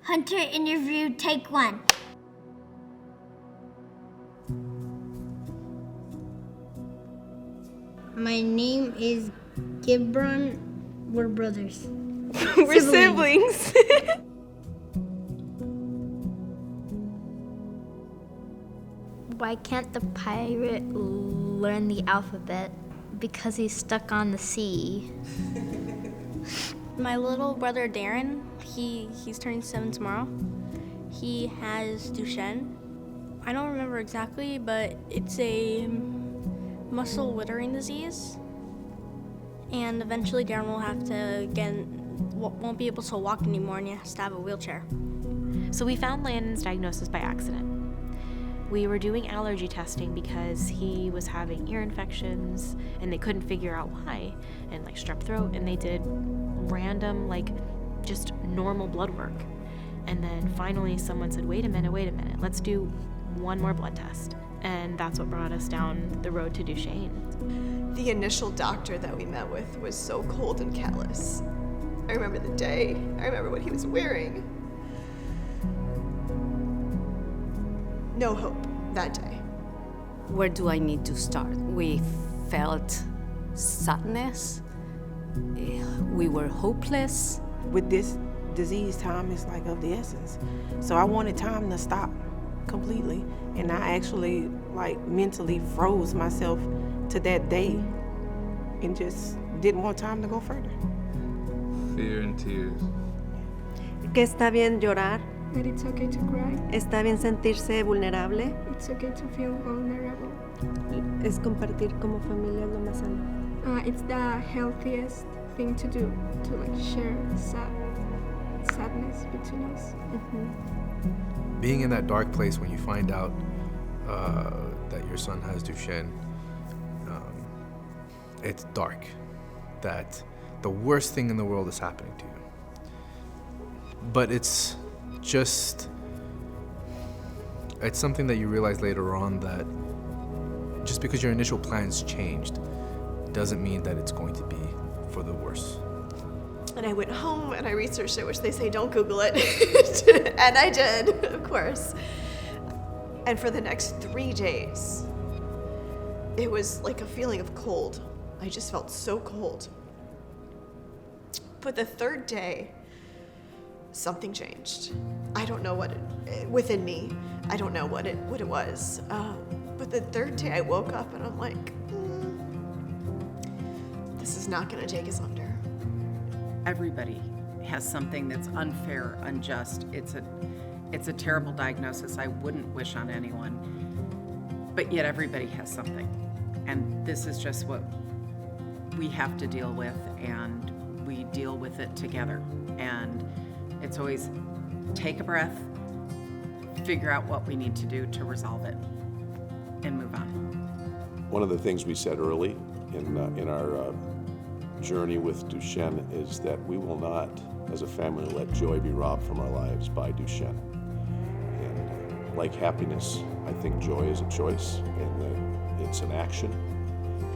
Hunter interview, take 1. My name is Gibran. We're brothers. We're siblings. Why can't the pirate learn the alphabet? Because he's stuck on the sea. My little brother Darren, he's turning 7 tomorrow. He has Duchenne. I don't remember exactly, but it's a muscle withering disease. And eventually Darren will have to, won't be able to walk anymore, and he has to have a wheelchair. So we found Landon's diagnosis by accident. We were doing allergy testing because he was having ear infections and they couldn't figure out why, and like strep throat, and they did random, like just normal blood work. And then finally someone said, wait a minute, let's do one more blood test. And that's what brought us down the road to Duchenne. The initial doctor that we met with was so cold and callous. I remember the day, I remember what he was wearing. No hope that day. Where do I need to start? We felt sadness. We were hopeless. With this disease, time is like of the essence. So I wanted time to stop completely. And I actually like mentally froze myself to that day and just didn't want time to go further. Fear and tears. Que está bien llorar. That it's okay to cry. Está bien sentirse vulnerable. It's okay to feel vulnerable. Es compartir como familia lo más sano. It's the healthiest thing to do, to like share sadness between us. Mm-hmm. Being in that dark place when you find out that your son has Duchenne, it's dark. That the worst thing in the world is happening to you. But it's something that you realize later on, that just because your initial plans changed doesn't mean that it's going to be for the worse. And I went home and I researched it, which they say don't Google it. And I did, of course. And for the next 3 days, it was like a feeling of cold. I just felt so cold. But the 3rd day, something changed. I don't know what within me. I don't know what it was. But the 3rd day I woke up and I'm like, this is not gonna take us under. Everybody has something that's unfair, unjust. It's a terrible diagnosis I wouldn't wish on anyone. But yet everybody has something. And this is just what we have to deal with, and we deal with it together. And it's always take a breath, figure out what we need to do to resolve it, and move on. One of the things we said early in our journey with Duchenne is that we will not, as a family, let joy be robbed from our lives by Duchenne. And like happiness, I think joy is a choice, and it's an action.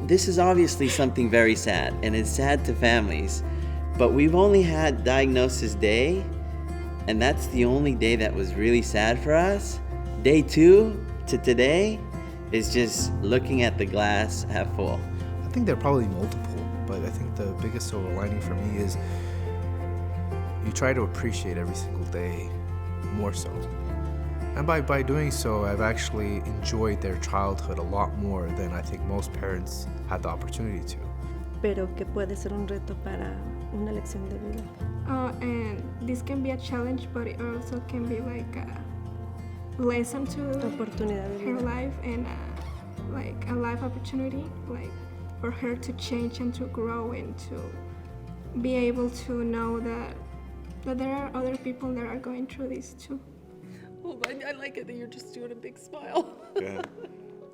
This is obviously something very sad, and it's sad to families, but we've only had diagnosis day, and that's the only day that was really sad for us. Day 2 to today is just looking at the glass half full. I think there are probably multiple, but I think the biggest silver lining for me is you try to appreciate every single day more so. And by doing so, I've actually enjoyed their childhood a lot more than I think most parents had the opportunity to. Pero que puede ser un reto para una lección de vida. And this can be a challenge, but it also can be like a lesson to Oportunidad de her vida. life, and like a life opportunity, like for her to change and to grow and to be able to know that there are other people that are going through this too. Well, I like it that you're just doing a big smile. Yeah.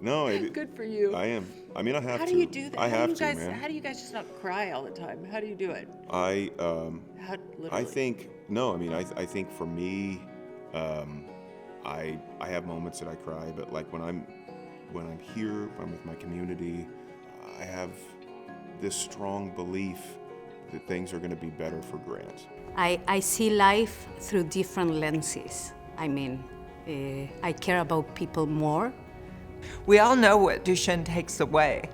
No, Good for you. I am. I mean, I have to. How do you do that? I have to, man. man. How do you guys just not cry all the time? How do you do it? I Literally. think I think for me, I have moments that I cry, but like when I'm here, when I'm with my community, I have this strong belief that things are going to be better for Grant. I see life through different lenses. I mean, I care about people more. We all know what Duchenne takes away,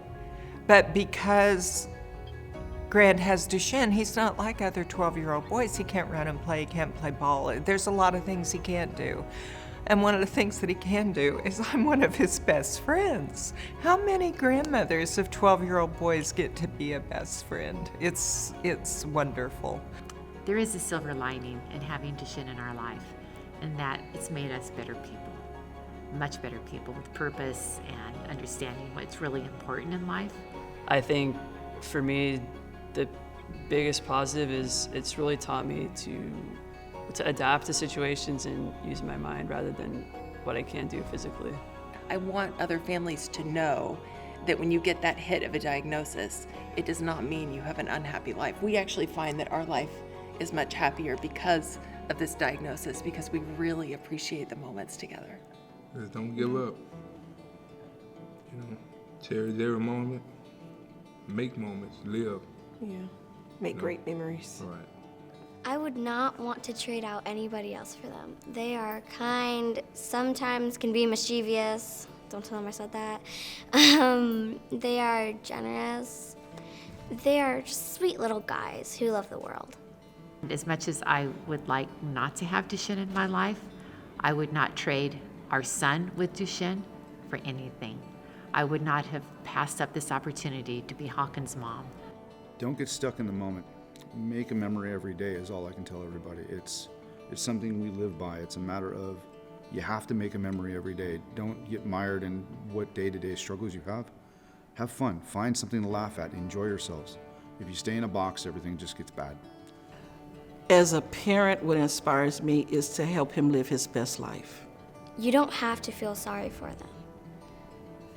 but because Grant has Duchenne, he's not like other 12-year-old boys. He can't run and play, he can't play ball. There's a lot of things he can't do. And one of the things that he can do is I'm one of his best friends. How many grandmothers of 12-year-old boys get to be a best friend? It's wonderful. There is a silver lining in having Duchenne in our life, and that it's made us better people, much better people with purpose and understanding what's really important in life. I think for me, the biggest positive is it's really taught me to adapt to situations and use my mind rather than what I can do physically. I want other families to know that when you get that hit of a diagnosis, it does not mean you have an unhappy life. We actually find that our life is much happier because of this diagnosis, because we really appreciate the moments together. Just don't give up. You know, cherish every moment, make moments, live. Yeah, make great memories. Right. I would not want to trade out anybody else for them. They are kind, sometimes can be mischievous. Don't tell them I said that. They are generous. They are just sweet little guys who love the world. As much as I would like not to have Duchenne in my life, I would not trade our son with Duchenne for anything. I would not have passed up this opportunity to be Hawkins' mom. Don't get stuck in the moment. Make a memory every day is all I can tell everybody. It's something we live by. It's a matter of you have to make a memory every day. Don't get mired in what day-to-day struggles you have. Have fun. Find something to laugh at. Enjoy yourselves. If you stay in a box, everything just gets bad. As a parent, what inspires me is to help him live his best life. You don't have to feel sorry for them.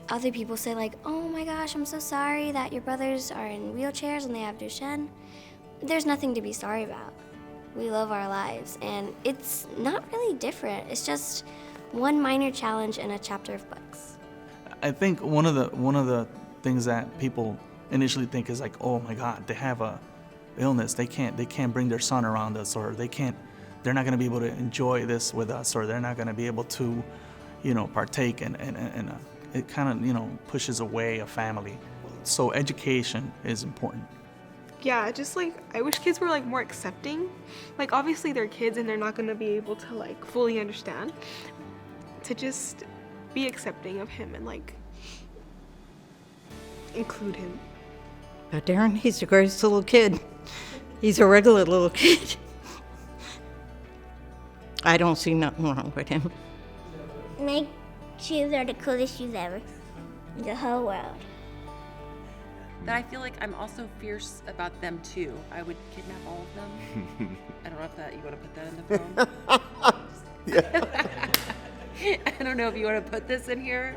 Other people say like, oh my gosh, I'm so sorry that your brothers are in wheelchairs and they have Duchenne. There's nothing to be sorry about. We live our lives, and it's not really different. It's just one minor challenge in a chapter of books. I think one of the things that people initially think is like, oh my God, they have a illness. They can't bring their son around us, or they're not going to be able to enjoy this with us, or they're not going to be able to, partake, and it kind of pushes away a family. So education is important. Yeah, just I wish kids were more accepting. Obviously they're kids and they're not gonna be able to fully understand. To just be accepting of him and include him. But Darren, he's the greatest little kid. He's a regular little kid. I don't see nothing wrong with him. My shoes are the coolest shoes ever in the whole world. That I feel like I'm also fierce about them too. I would kidnap all of them. I don't know if you want to put that in the phone. I don't know if you want to put this in here.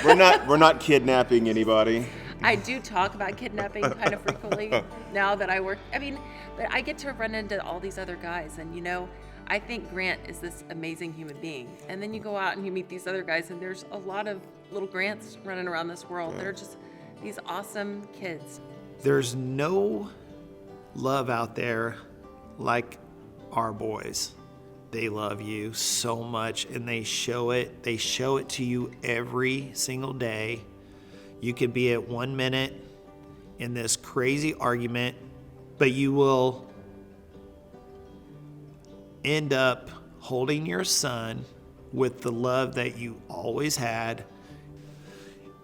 We're not kidnapping anybody. I do talk about kidnapping kind of frequently now that I work. But I get to run into all these other guys, and I think Grant is this amazing human being. And then you go out and you meet these other guys, and there's a lot of little Grants running around this world that are just these awesome kids. There's no love out there like our boys. They love you so much, and they show it. They show it to you every single day. You could be at 1 minute in this crazy argument, but you will end up holding your son with the love that you always had.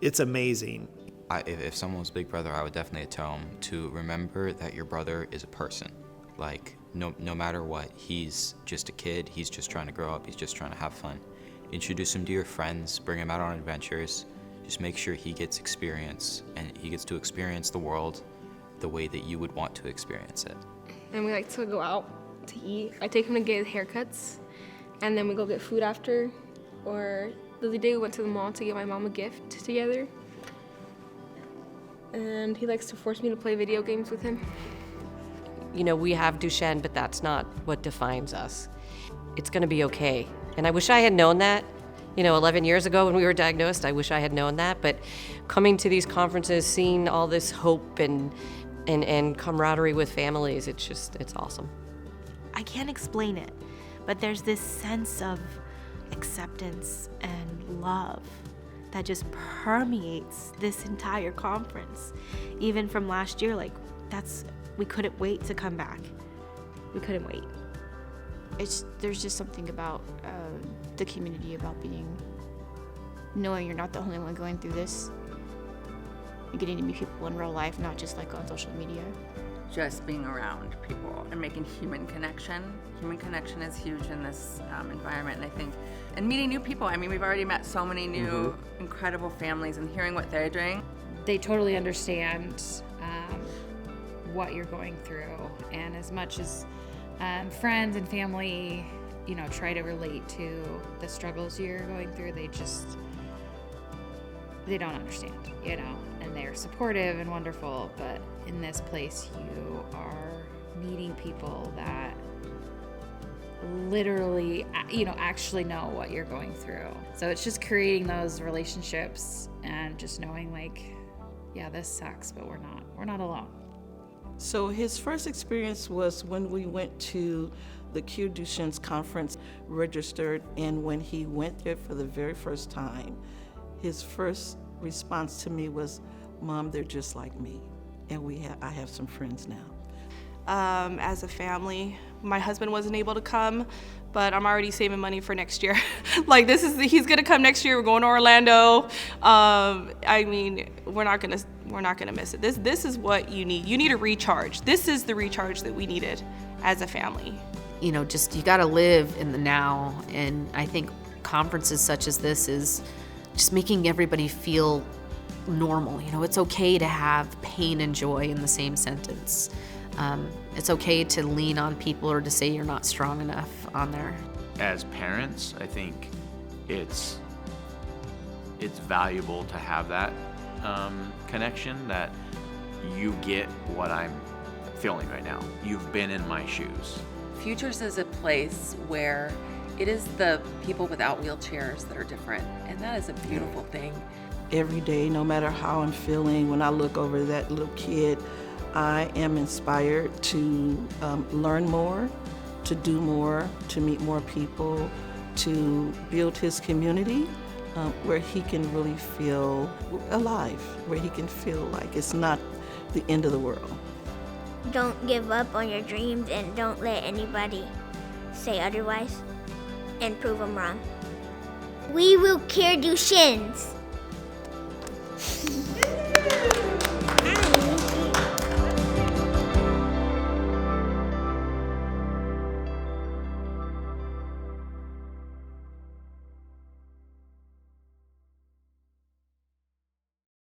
It's amazing. If someone was big brother, I would definitely tell him to remember that your brother is a person. No matter what, he's just a kid. He's just trying to grow up. He's just trying to have fun. Introduce him to your friends. Bring him out on adventures. Just make sure he gets experience, and he gets to experience the world the way that you would want to experience it. And we like to go out to eat. I take him to get his haircuts, and then we go get food after. Or the other day we went to the mall to get my mom a gift together. And he likes to force me to play video games with him. We have Duchenne, but that's not what defines us. It's gonna be okay. And I wish I had known that, 11 years ago when we were diagnosed. I wish I had known that, but coming to these conferences, seeing all this hope and and camaraderie with families. It's awesome. I can't explain it, but there's this sense of acceptance and love that just permeates this entire conference. Even from last year, like we couldn't wait to come back. We couldn't wait. There's just something about the community, about knowing you're not the only one going through this, and getting to meet people in real life, not just like on social media. Just being around people and making human connection. Human connection is huge in this environment, and I think, and meeting new people. I mean, we've already met so many new incredible families, and hearing what they're doing. They totally understand what you're going through, and as much as friends and family, try to relate to the struggles you're going through, they don't understand, and they're supportive and wonderful, but in this place you are meeting people that literally, actually know what you're going through. So it's just creating those relationships and just knowing like, yeah, this sucks, but we're not alone. So his first experience was when we went to the CureDuchenne's conference, registered, and when he went there for the very first time, his first response to me was, "Mom, they're just like me, and I have some friends now." As a family, my husband wasn't able to come, but I'm already saving money for next year. Like he's gonna come next year. We're going to Orlando. I mean, we're not gonna miss it. This is what you need. You need a recharge. This is the recharge that we needed as a family. You gotta live in the now, and I think conferences such as this is just making everybody feel normal. It's okay to have pain and joy in the same sentence. It's okay to lean on people or to say you're not strong enough on there. As parents, I think it's valuable to have that connection, that you get what I'm feeling right now. You've been in my shoes. Futures is a place where it is the people without wheelchairs that are different, and that is a beautiful thing. Every day, no matter how I'm feeling, when I look over that little kid, I am inspired to learn more, to do more, to meet more people, to build his community where he can really feel alive, where he can feel like it's not the end of the world. Don't give up on your dreams, and don't let anybody say otherwise and prove them wrong. We will cure Duchenne's.